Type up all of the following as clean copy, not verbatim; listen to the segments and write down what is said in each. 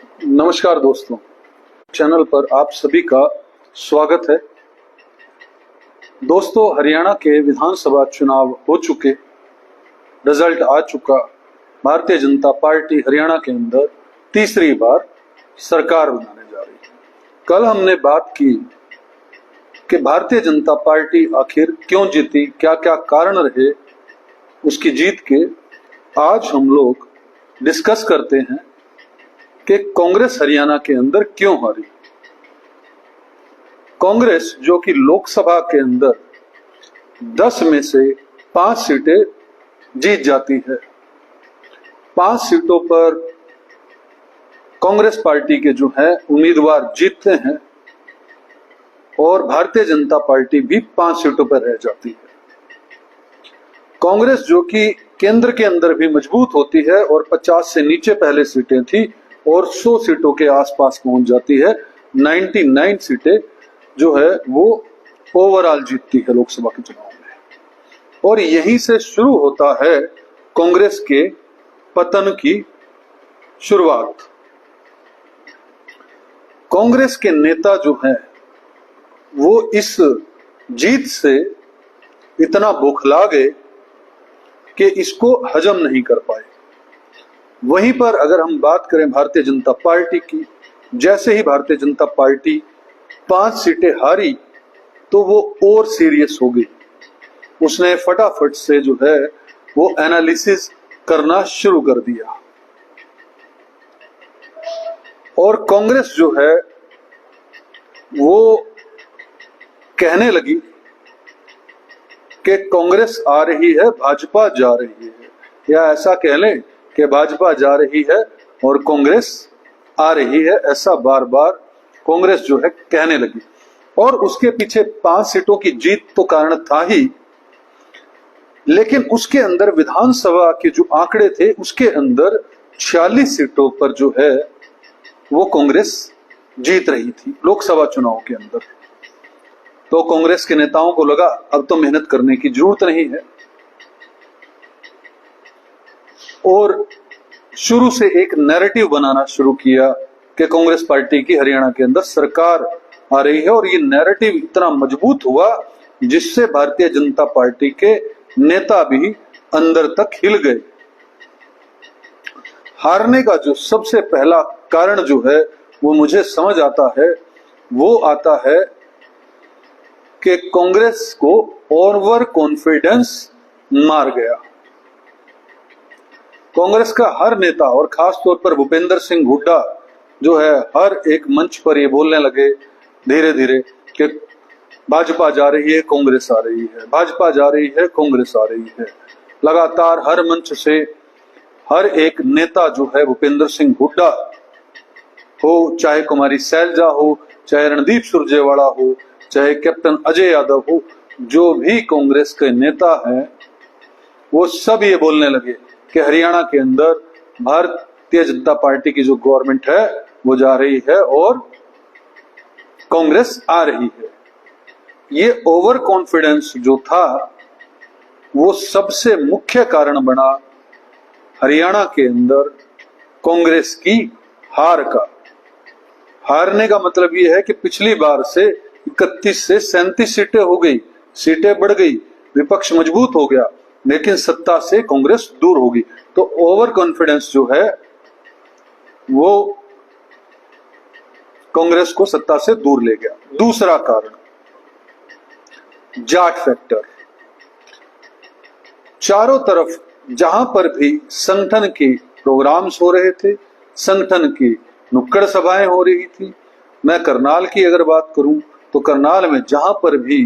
नमस्कार दोस्तों, चैनल पर आप सभी का स्वागत है। दोस्तों, हरियाणा के विधानसभा चुनाव हो चुके, रिजल्ट आ चुका। भारतीय जनता पार्टी हरियाणा के अंदर तीसरी बार सरकार बनाने जा रही है। कल हमने बात की कि भारतीय जनता पार्टी आखिर क्यों जीती, क्या क्या कारण रहे उसकी जीत के। आज हम लोग डिस्कस करते हैं कि कांग्रेस हरियाणा के अंदर क्यों हारी। कांग्रेस जो कि लोकसभा के अंदर 10 में से 5 सीटें जीत जाती है, 5 सीटों पर कांग्रेस पार्टी के जो है उम्मीदवार जीतते हैं और भारतीय जनता पार्टी भी 5 सीटों पर रह जाती है। कांग्रेस जो कि केंद्र के अंदर भी मजबूत होती है और 50 से नीचे पहले सीटें थी और 100 सीटों के आसपास पहुंच जाती है। 99 सीटें जो है वो ओवरऑल जीतती है लोकसभा के चुनाव में। और यहीं से शुरू होता है कांग्रेस के पतन की शुरुआत। कांग्रेस के नेता जो हैं वो इस जीत से इतना बौखला गए कि इसको हजम नहीं कर पाए। वहीं पर अगर हम बात करें भारतीय जनता पार्टी की, जैसे ही भारतीय जनता पार्टी 5 सीटें हारी तो वो और सीरियस हो गई। उसने फटाफट से जो है वो एनालिसिस करना शुरू कर दिया और कांग्रेस जो है वो कहने लगी कि कांग्रेस आ रही है, भाजपा जा रही है, या ऐसा कह लें कि भाजपा जा रही है और कांग्रेस आ रही है। ऐसा बार बार कांग्रेस जो है कहने लगी और उसके पीछे 5 सीटों की जीत तो कारण था ही, लेकिन उसके अंदर विधानसभा के जो आंकड़े थे उसके अंदर 46 सीटों पर जो है वो कांग्रेस जीत रही थी लोकसभा चुनाव के अंदर। तो कांग्रेस के नेताओं को लगा अब तो मेहनत करने की जरूरत नहीं है और शुरू से एक नैरेटिव बनाना शुरू किया कि कांग्रेस पार्टी की हरियाणा के अंदर सरकार आ रही है। और ये नैरेटिव इतना मजबूत हुआ जिससे भारतीय जनता पार्टी के नेता भी अंदर तक हिल गए। हारने का जो सबसे पहला कारण जो है वो मुझे समझ आता है, वो आता है कि कांग्रेस को ओवर कॉन्फिडेंस मार गया। कांग्रेस का हर नेता और खास तौर पर भूपेंद्र सिंह हुड्डा जो है हर एक मंच पर ये बोलने लगे धीरे धीरे कि भाजपा जा रही है, कांग्रेस आ रही है, भाजपा जा रही है, कांग्रेस आ रही है। लगातार हर मंच से हर एक नेता जो है भूपेंद्र सिंह हुड्डा हो, चाहे कुमारी सैलजा हो, चाहे रणदीप सुरजेवाला हो, चाहे कैप्टन अजय यादव हो, जो भी कांग्रेस के नेता हैं वो सब ये बोलने लगे कि हरियाणा के अंदर भारतीय जनता पार्टी की जो गवर्नमेंट है वो जा रही है और कांग्रेस आ रही है। ये ओवर कॉन्फिडेंस जो था वो सबसे मुख्य कारण बना हरियाणा के अंदर कांग्रेस की हार का। हारने का मतलब ये है कि पिछली बार से 31 से 37 सीटें हो गई, सीटें बढ़ गई, विपक्ष मजबूत हो गया, लेकिन सत्ता से कांग्रेस दूर होगी। तो ओवर कॉन्फिडेंस जो है वो कांग्रेस को सत्ता से दूर ले गया। दूसरा कारण जाट फैक्टर। चारों तरफ जहां पर भी संगठन के प्रोग्राम्स हो रहे थे, संगठन की नुक्कड़ सभाएं हो रही थी। मैं करनाल की अगर बात करूं तो करनाल में जहां पर भी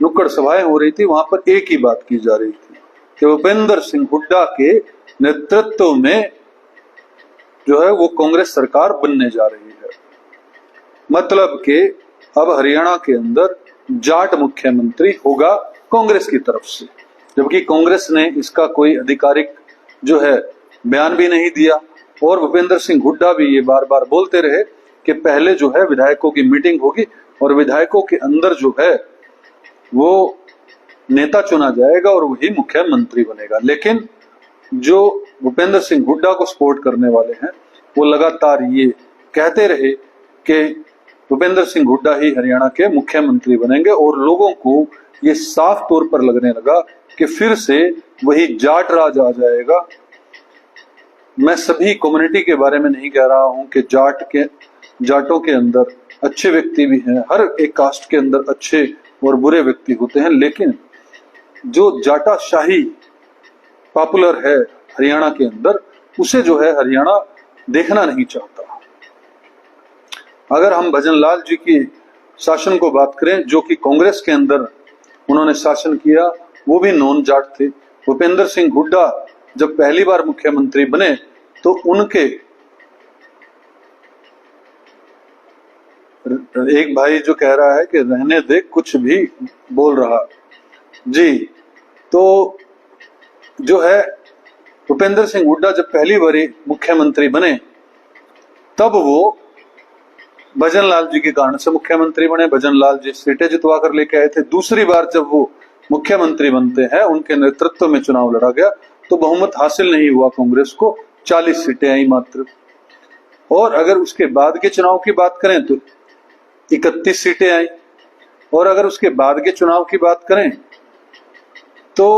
नुक्कड़ सभाएं हो रही थी वहां पर एक ही बात की जा रही थी कि भूपेंद्र सिंह हुड्डा के नेतृत्व में जो है वो कांग्रेस सरकार बनने जा रही है। मतलब कि अब हरियाणा के अंदर जाट मुख्यमंत्री होगा कांग्रेस की तरफ से, जबकि कांग्रेस ने इसका कोई आधिकारिक जो है बयान भी नहीं दिया। और भूपेंद्र सिंह हुड्डा भी ये बार बार बोलते रहे कि पहले जो है विधायकों की मीटिंग होगी और विधायकों के अंदर जो है वो नेता चुना जाएगा और वही मुख्यमंत्री बनेगा। लेकिन जो भूपेंद्र सिंह हुड्डा को सपोर्ट करने वाले हैं वो लगातार ये कहते रहे कि भूपेंद्र सिंह हुड्डा ही हरियाणा के मुख्यमंत्री बनेंगे, और लोगों को ये साफ तौर पर लगने लगा कि फिर से वही जाट राज आ जाएगा। मैं सभी कम्युनिटी के बारे में नहीं कह रहा हूं कि जाटों के अंदर अच्छे व्यक्ति भी हैं, हर एक कास्ट के अंदर अच्छे और बुरे व्यक्ति होते हैं, लेकिन जो जाटा शाही पॉपुलर है हरियाणा के अंदर, उसे जो है हरियाणा देखना नहीं चाहता। अगर हम भजन लाल जी की शासन को बात करें, जो कि कांग्रेस के अंदर उन्होंने शासन किया, वो भी नॉन जाट थे। भूपेंद्र सिंह हुड्डा जब पहली बार मुख्यमंत्री बने तो उनके एक भाई जो कह रहा है कि रहने दे, कुछ भी बोल रहा जी, तो जो है भूपेंद्र सिंह हुड्डा जब पहली बार मुख्यमंत्री बने तब वो भजन लाल जी के कारण से मुख्यमंत्री बने। भजन लाल जी सीटें जितवा कर लेके आए थे। दूसरी बार जब वो मुख्यमंत्री बनते हैं, उनके नेतृत्व में चुनाव लड़ा गया तो बहुमत हासिल नहीं हुआ कांग्रेस को, 40 सीटें आई मात्र। और अगर उसके बाद के चुनाव की बात करें तो 31 सीटें आई, और अगर उसके बाद के चुनाव की बात करें तो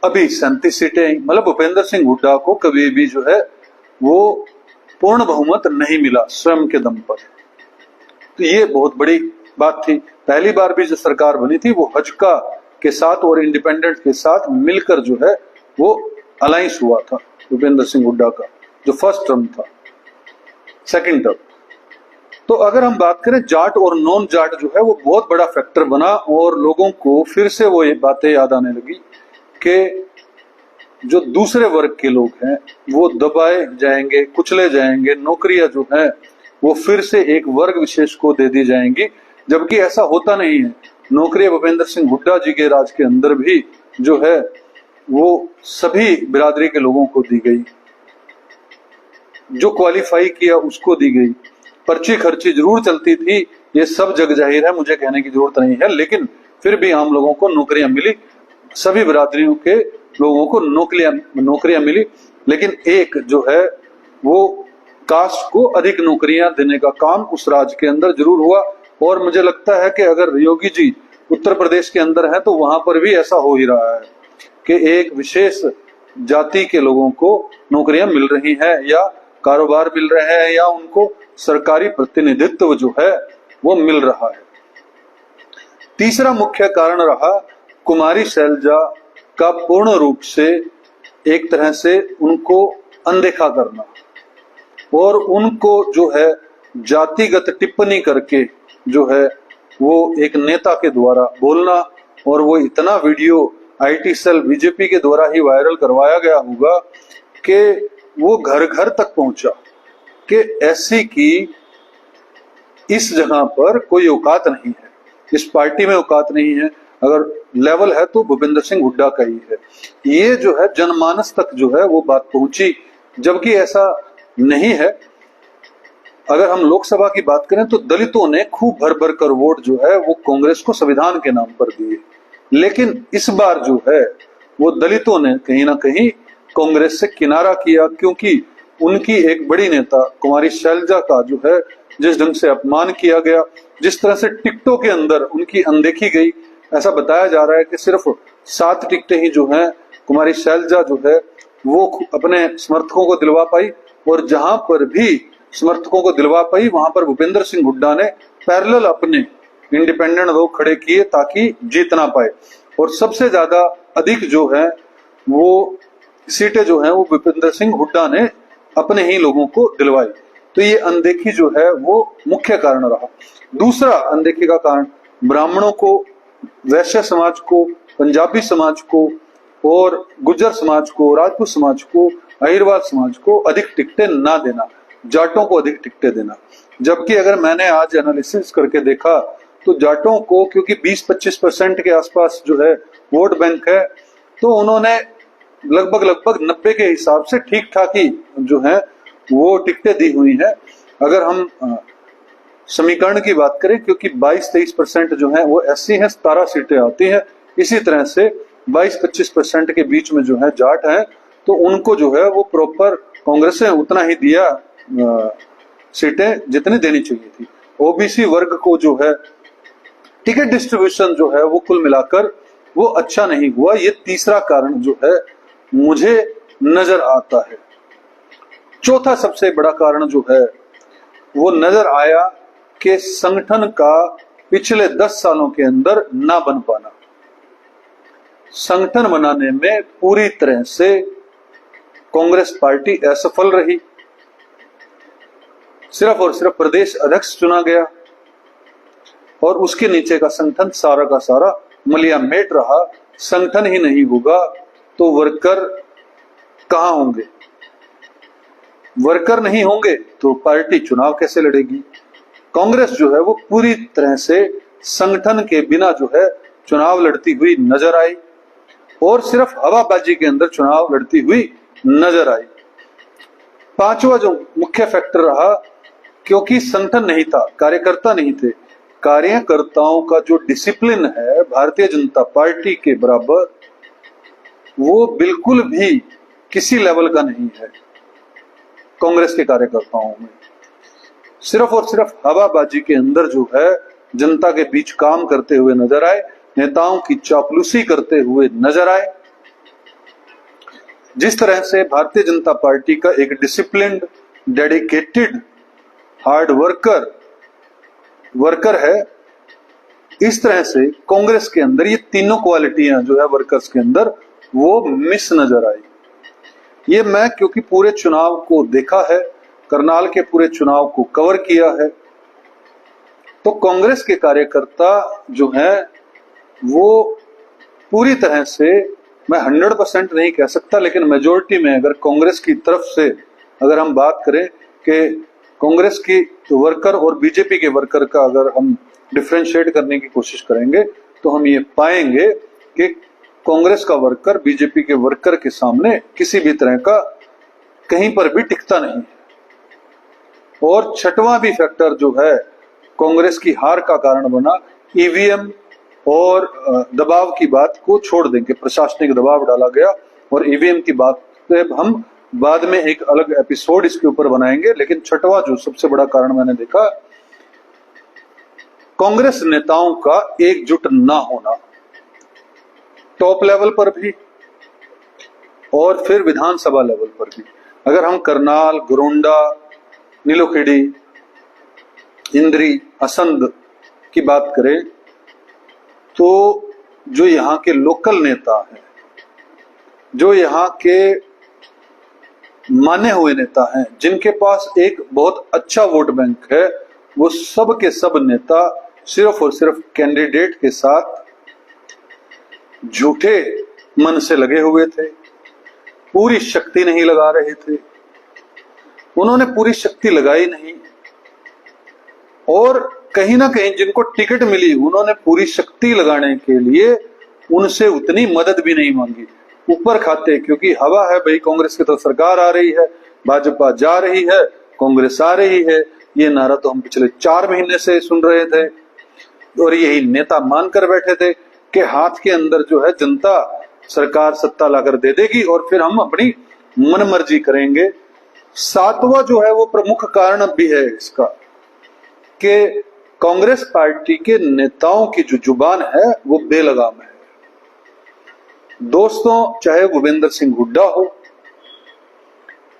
अभी 37 सीटें आई। मतलब भूपेंद्र सिंह हुड्डा को कभी भी जो है वो पूर्ण बहुमत नहीं मिला स्वयं के दम पर। तो ये बहुत बड़ी बात थी। पहली बार भी जो सरकार बनी थी वो हजका के साथ और इंडिपेंडेंट के साथ मिलकर जो है वो अलायंस हुआ था भूपेंद्र सिंह हुड्डा का, जो फर्स्ट टर्म था। सेकंड टर्म तो अगर हम बात करें जाट और नॉन जाट जो है वो बहुत बड़ा फैक्टर बना, और लोगों को फिर से वो ये बातें याद आने लगी कि जो दूसरे वर्ग के लोग हैं वो दबाए जाएंगे, कुचले जाएंगे, नौकरियां जो है वो फिर से एक वर्ग विशेष को दे दी जाएंगी, जबकि ऐसा होता नहीं है। नौकरियां भूपेंद्र सिंह हुड्डा जी के राज के अंदर भी जो है वो सभी बिरादरी के लोगों को दी गई, जो क्वालिफाई किया उसको दी गई। पर्ची खर्ची जरूर चलती थी, ये सब जग जाहिर है, मुझे कहने की जरूरत नहीं है, लेकिन फिर भी आम लोगों को नौकरियां मिली, सभी बिरादरियों के लोगों को नौकरियां मिली। लेकिन एक जो है वो कास्ट को अधिक नौकरियां देने का काम उस राज्य के अंदर जरूर हुआ। और मुझे लगता है कि अगर योगी जी उत्तर प्रदेश के अंदर है तो वहां पर भी ऐसा हो ही रहा है कि एक विशेष जाति के लोगों को नौकरियां मिल रही हैं, या कारोबार मिल रहे हैं, या उनको सरकारी प्रतिनिधित्व जो है वो मिल रहा है। तीसरा मुख्य कारण रहा कुमारी शैलजा का पूर्ण रूप से एक तरह से उनको अनदेखा करना, और उनको जो है जातिगत टिप्पणी करके जो है वो एक नेता के द्वारा बोलना, और वो इतना वीडियो आईटी सेल बीजेपी के द्वारा ही वायरल करवाया गया होगा कि वो घर घर तक पहुंचा कि ऐसी की इस जगह पर कोई औकात नहीं है, इस पार्टी में औकात नहीं है, अगर लेवल है तो भूपेंद्र सिंह हुड्डा का ही है। ये जो है जनमानस तक जो है वो बात पहुंची, जबकि ऐसा नहीं है। अगर हम लोकसभा की बात करें तो दलितों ने खूब भर भर कर वोट जो है वो कांग्रेस को संविधान के नाम पर दिए, लेकिन इस बार जो है वो दलितों ने कहीं ना कहीं कांग्रेस से किनारा किया, क्योंकि उनकी एक बड़ी नेता कुमारी शैलजा का जो है जिस ढंग से अपमान किया गया, जिस तरह से टिकटों के अंदर उनकी अनदेखी गई। ऐसा बताया जा रहा है कि सिर्फ 7 टिकटें ही जो हैं कुमारी शैलजा जो है वो अपने समर्थकों को दिलवा पाई, और जहां पर भी समर्थकों को दिलवा पाई वहां पर भूपेंद्र सिंह हुड्डा ने पैरेलल अपने इंडिपेंडेंट लोग खड़े किए ताकि जीत ना पाए। और सबसे ज्यादा अधिक जो है वो सीटें जो है वो भूपेंद्र सिंह हुड्डा ने अपने ही लोगों को दिलवाई। तो ये अनदेखी जो है वो मुख्य कारण रहा। दूसरा अनदेखी का कारण ब्राह्मणों को, वैश्य समाज को, पंजाबी समाज को और गुर्जर समाज को, राजपूत समाज को, अहिरवाल समाज को अधिक टिकटें ना देना, जाटों को अधिक टिकटें देना। जबकि अगर मैंने आज एनालिसिस करके देखा तो जाटों को, क्योंकि 20-25% के आसपास जो है वोट बैंक है, तो उन्होंने लगभग 90 के हिसाब से ठीक ठाक ही जो है वो टिकटें दी हुई है। अगर हम समीकरण की बात करें, क्योंकि 22-23% जो है वो ऐसी हैं, 17 सीटें आती हैं, इसी तरह से 22-25% के बीच में जो है जाट हैं, तो उनको जो है वो प्रॉपर कांग्रेस ने उतना ही दिया सीटें जितनी देनी चाहिए थी। ओबीसी वर्ग को जो है टिकट डिस्ट्रीब्यूशन जो है वो कुल मिलाकर वो अच्छा नहीं हुआ। ये तीसरा कारण जो है मुझे नजर आता है। चौथा सबसे बड़ा कारण जो है वो नजर आया कि संगठन का पिछले 10 सालों के अंदर ना बन पाना। संगठन बनाने में पूरी तरह से कांग्रेस पार्टी असफल रही। सिर्फ और सिर्फ प्रदेश अध्यक्ष चुना गया और उसके नीचे का संगठन सारा का सारा मलियामेट रहा। संगठन ही नहीं होगा तो वर्कर कहां होंगे? वर्कर नहीं होंगे तो पार्टी चुनाव कैसे लड़ेगी? कांग्रेस जो है वो पूरी तरह से संगठन के बिना जो है चुनाव लड़ती हुई नजर आई और सिर्फ हवाबाजी के अंदर चुनाव लड़ती हुई नजर आई। पांचवा जो मुख्य फैक्टर रहा, क्योंकि संगठन नहीं था, कार्यकर्ता नहीं थे। कार्यकर्ताओं का जो डिसिप्लिन है भारतीय जनता पार्टी के बराबर वो बिल्कुल भी किसी लेवल का नहीं है। कांग्रेस के कार्यकर्ताओं में सिर्फ और सिर्फ हवाबाजी के अंदर जो है जनता के बीच काम करते हुए नजर आए, नेताओं की चापलूसी करते हुए नजर आए। जिस तरह से भारतीय जनता पार्टी का एक डिसिप्लिन्ड, डेडिकेटेड, हार्ड वर्कर है, इस तरह से कांग्रेस के अंदर ये तीनों क्वालिटियां जो है वर्कर्स के अंदर वो मिस नजर आई। ये मैं क्योंकि पूरे चुनाव को देखा है, करनाल के पूरे चुनाव को कवर किया है, तो कांग्रेस के कार्यकर्ता जो हैं वो पूरी तरह से, मैं 100% नहीं कह सकता, लेकिन मेजोरिटी में अगर कांग्रेस की तरफ से अगर हम बात करें कि कांग्रेस की वर्कर और बीजेपी के वर्कर का अगर हम डिफरेंशिएट करने की कोशिश करेंगे तो हम ये पाएंगे कि कांग्रेस का वर्कर बीजेपी के वर्कर के सामने किसी भी तरह का कहीं पर भी टिकता नहीं है। और छठवां भी फैक्टर जो है कांग्रेस की हार का कारण बना, ईवीएम और दबाव की बात को छोड़ देंगे, प्रशासनिक दबाव डाला गया और ईवीएम की बात पे हम बाद में एक अलग एपिसोड इसके ऊपर बनाएंगे। लेकिन छठवां जो सबसे बड़ा कारण मैंने देखा, कांग्रेस नेताओं का एकजुट ना होना, टॉप लेवल पर भी और फिर विधानसभा लेवल पर भी। अगर हम करनाल, गोरोंडा, नीलोखेड़ी, इंद्री, असंध की बात करें तो जो यहाँ के लोकल नेता हैं, जो यहाँ के माने हुए नेता हैं, जिनके पास एक बहुत अच्छा वोट बैंक है, वो सब के सब नेता सिर्फ और सिर्फ कैंडिडेट के साथ झूठे मन से लगे हुए थे, पूरी शक्ति नहीं लगा रहे थे। उन्होंने पूरी शक्ति लगाई नहीं और कहीं ना कहीं जिनको टिकट मिली उन्होंने पूरी शक्ति लगाने के लिए उनसे उतनी मदद भी नहीं मांगी। ऊपर खाते, क्योंकि हवा है भाई, कांग्रेस की तो सरकार आ रही है, भाजपा जा रही है, कांग्रेस आ रही है, ये नारा तो हम पिछले 4 महीने से सुन रहे थे और यही नेता मानकर बैठे थे कि हाथ के अंदर जो है जनता सरकार सत्ता लाकर दे देगी और फिर हम अपनी मनमर्जी करेंगे। सातवां जो है वो प्रमुख कारण भी है इसका कि कांग्रेस पार्टी के नेताओं की जो जुबान है वो बेलगाम है। दोस्तों, चाहे भूपेंद्र सिंह हुड्डा हो,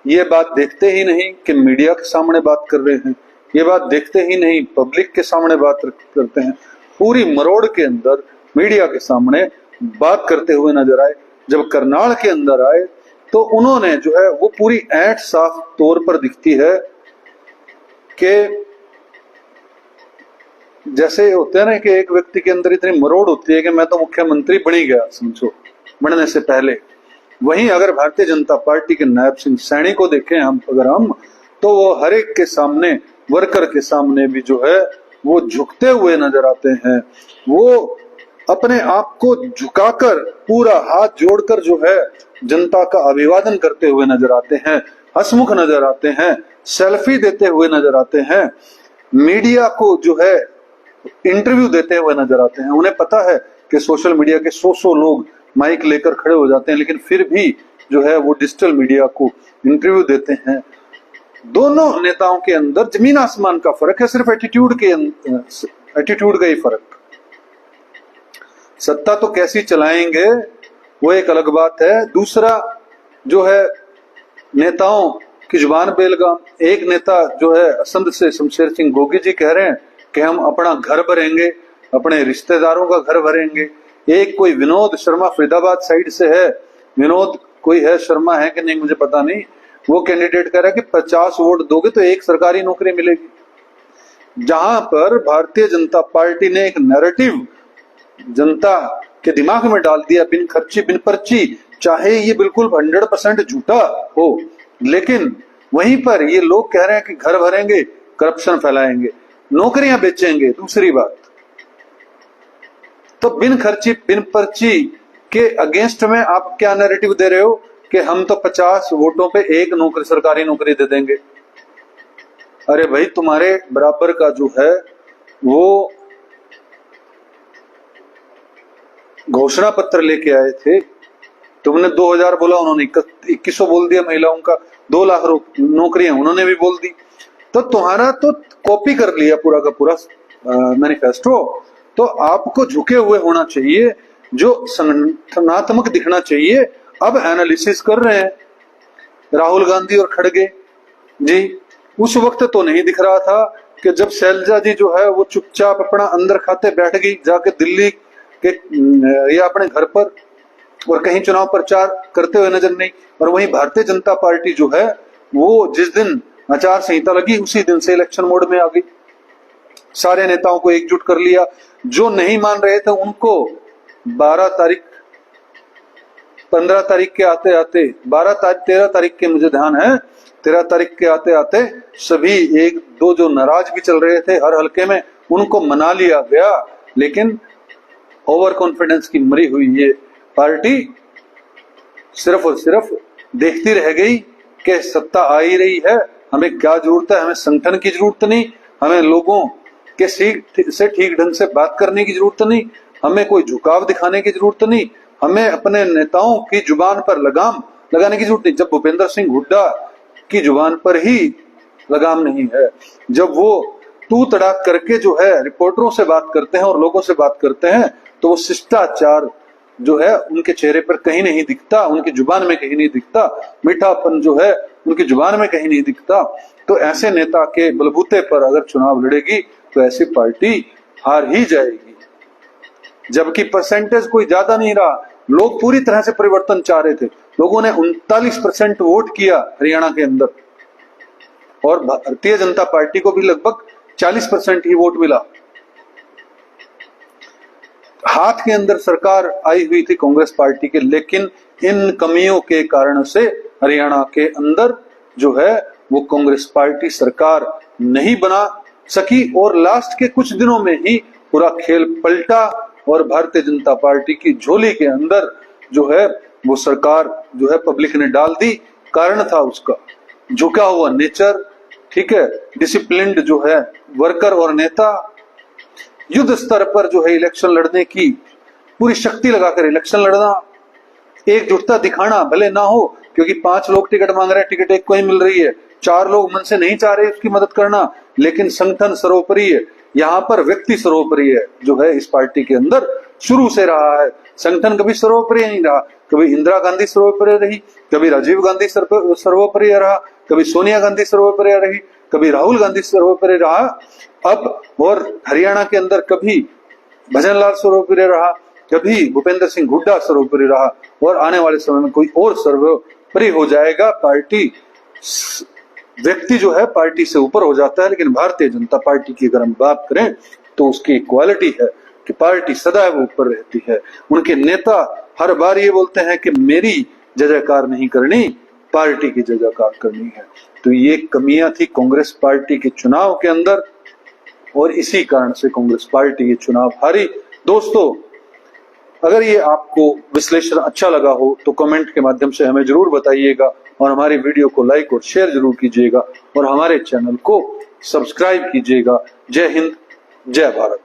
ये बात देखते ही नहीं कि मीडिया के सामने बात कर रहे हैं, ये बात देखते ही नहीं पब्लिक के सामने बात करते हैं, पूरी मरोड़ के अंदर मीडिया के सामने बात करते हुए नजर आए। जब करनाल के अंदर आए तो उन्होंने जो है वो पूरी ऐंठ साफ तौर पर दिखती है कि जैसे होते हैं ना कि एक व्यक्ति के अंदर इतनी मरोड़ होती है कि मैं तो मुख्यमंत्री बन ही गया, समझो, बनने से पहले। वहीं अगर भारतीय जनता पार्टी के नायब सिंह सैनी को देखें हम तो वो हर एक के सामने, वर्कर के सामने भी जो है वो झुकते हुए नजर आते हैं। वो अपने आप को झुकाकर पूरा हाथ जोड़कर जो है जनता का अभिवादन करते हुए नजर आते हैं, हंसमुख नजर आते हैं, सेल्फी देते हुए नजर आते हैं, मीडिया को जो है इंटरव्यू देते हुए नजर आते हैं। उन्हें पता है कि सोशल मीडिया के 100 लोग माइक लेकर खड़े हो जाते हैं, लेकिन फिर भी जो है वो डिजिटल मीडिया को इंटरव्यू देते हैं, दोनों नेताओं के अंदर जमीन आसमान का फर्क है, सिर्फ एटीट्यूड का ही फर्क। सत्ता तो कैसी चलाएंगे वो एक अलग बात है। दूसरा जो है नेताओं की जुबान बेलगाम। एक नेता जो है असंध से शमशेर सिंह गोगी जी कह रहे हैं कि हम अपना घर भरेंगे, अपने रिश्तेदारों का घर भरेंगे। एक कोई विनोद शर्मा फरीदाबाद साइड से है, विनोद कोई है शर्मा है कि नहीं मुझे पता नहीं, वो कैंडिडेट कह रहा है कि 50 वोट दोगे तो एक सरकारी नौकरी मिलेगी। जहां पर भारतीय जनता पार्टी ने एक नैरेटिव जनता के दिमाग में डाल दिया, बिन खर्ची बिन पर्ची, चाहे ये बिल्कुल 100% झूठा हो, लेकिन वहीं पर ये लोग कह रहे हैं कि घर भरेंगे, करप्शन फैलाएंगे, नौकरियां बेचेंगे। दूसरी बात, तो बिन खर्ची बिन पर्ची के अगेंस्ट में आप क्या नैरेटिव दे रहे हो कि हम तो 50 वोटों पे एक नौकरी, सरकारी नौकरी दे देंगे। अरे भाई, तुम्हारे बराबर का जो है वो घोषणा पत्र लेके आए थे, तुमने 2000 बोला, उन्होंने 2100 बोल दिया। महिलाओं का 2 लाख नौकरियां उन्होंने भी बोल दी। तो तुम्हारा तो कॉपी कर लिया पूरा का पूरा मैनिफेस्टो। तो आपको झुके हुए होना चाहिए, जो संगठनात्मक दिखना चाहिए। अब एनालिसिस कर रहे हैं राहुल गांधी और खड़गे जी। उस वक्त तो नहीं दिख रहा था कि जब शैलजा जी जो है वो चुपचाप अपना अंदर खाते बैठ गई जाके दिल्ली के या अपने घर पर, और कहीं चुनाव प्रचार करते हुए नजर नहीं। और वहीं भारतीय जनता पार्टी जो है वो जिस दिन आचार संहिता लगी उसी दिन से इलेक्शन मोड में आ गई। सारे नेताओं को एकजुट कर लिया। जो नहीं मान रहे थे उनको 12 तारीख 15 तारीख के आते आते 13 तारीख के मुझे ध्यान है, 13 तारीख के आते आते सभी एक दो जो नाराज भी चल रहे थे हर हल्के में, उनको मना लिया गया। लेकिन ओवर कॉन्फिडेंस की मरी हुई ये पार्टी सिर्फ और सिर्फ देखती रह गई कि सत्ता आ ही रही है, हमें क्या जरूरत है, हमें संगठन की जरूरत नहीं, हमें लोगों के से ठीक ढंग से बात करने की जरूरत नहीं, हमें कोई झुकाव दिखाने की जरूरत नहीं, हमें अपने नेताओं की जुबान पर लगाम लगाने की जरूरत नहीं। जब भूपेंद्र सिंह हुड्डा की जुबान पर ही लगाम नहीं है, जब वो तू तड़ाक करके जो है रिपोर्टरों से बात करते हैं और लोगों से बात करते हैं, तो वो शिष्टाचार जो है उनके चेहरे पर कहीं नहीं दिखता, उनकी जुबान में कहीं नहीं दिखता, मीठापन जो है उनकी जुबान में कहीं नहीं दिखता। तो ऐसे नेता के बलबूते पर अगर चुनाव लड़ेगी तो ऐसी पार्टी हार ही जाएगी। जबकि परसेंटेज कोई ज्यादा नहीं रहा, लोग पूरी तरह से परिवर्तन चाह रहे थे। लोगों ने 39% वोट किया हरियाणा के अंदर, और भारतीय जनता पार्टी को भी लगभग 40% ही वोट मिला। हाथ के अंदर सरकार आई हुई थी कांग्रेस पार्टी के, लेकिन इन कमियों के कारण से हरियाणा के अंदर जो है वो कांग्रेस पार्टी सरकार नहीं बना सकी, और लास्ट के कुछ दिनों में ही पूरा खेल पलटा और भारतीय जनता पार्टी की झोली के अंदर जो है वो सरकार जो है पब्लिक ने डाल दी। कारण था उसका झुका हुआ नेचर, ठीक है, डिसिप्लिन्ड जो है वर्कर और नेता, युद्ध स्तर पर जो है इलेक्शन लड़ने की पूरी शक्ति लगाकर इलेक्शन लड़ना, एकजुटता दिखाना, भले ना हो क्योंकि 5 लोग टिकट मांग रहे हैं, टिकट एक को ही मिल रही है, 4 लोग मन से नहीं चाह रहे उसकी मदद करना, लेकिन संगठन सर्वोपरि है। यहाँ पर व्यक्ति सर्वोपरि है जो है इस पार्टी के अंदर शुरू से रहा है। संगठन कभी सर्वोपरि नहीं रहा, कभी इंदिरा गांधी सर्वोपरि रही, कभी राजीव गांधी सर्वोपरि रहा, कभी सोनिया गांधी सर्वोपरि रही, कभी राहुल गांधी सर्वोपरि रहा। अब और हरियाणा के अंदर कभी भजनलाल सर्वोपरि रहा, कभी भूपेंद्र सिंह हुड्डा सर्वोपरि रहा, और आने वाले समय में कोई और सर्वोपरि हो जाएगा। पार्टी व्यक्ति जो है पार्टी से ऊपर हो जाता है, लेकिन भारतीय जनता पार्टी की अगर हम बात करें तो उसकी क्वालिटी है कि पार्टी सदैव ऊपर रहती है। उनके नेता हर बार ये बोलते हैं कि मेरी जय जयकार नहीं करनी, पार्टी की जय जयकार करनी है। तो ये कमियां थी कांग्रेस पार्टी के चुनाव के अंदर, और इसी कारण से कांग्रेस पार्टी ये चुनाव हारी। दोस्तों, अगर ये आपको विश्लेषण अच्छा लगा हो तो कमेंट के माध्यम से हमें जरूर बताइएगा, और हमारी वीडियो को लाइक और शेयर जरूर कीजिएगा, और हमारे चैनल को सब्सक्राइब कीजिएगा। जय हिंद, जय भारत।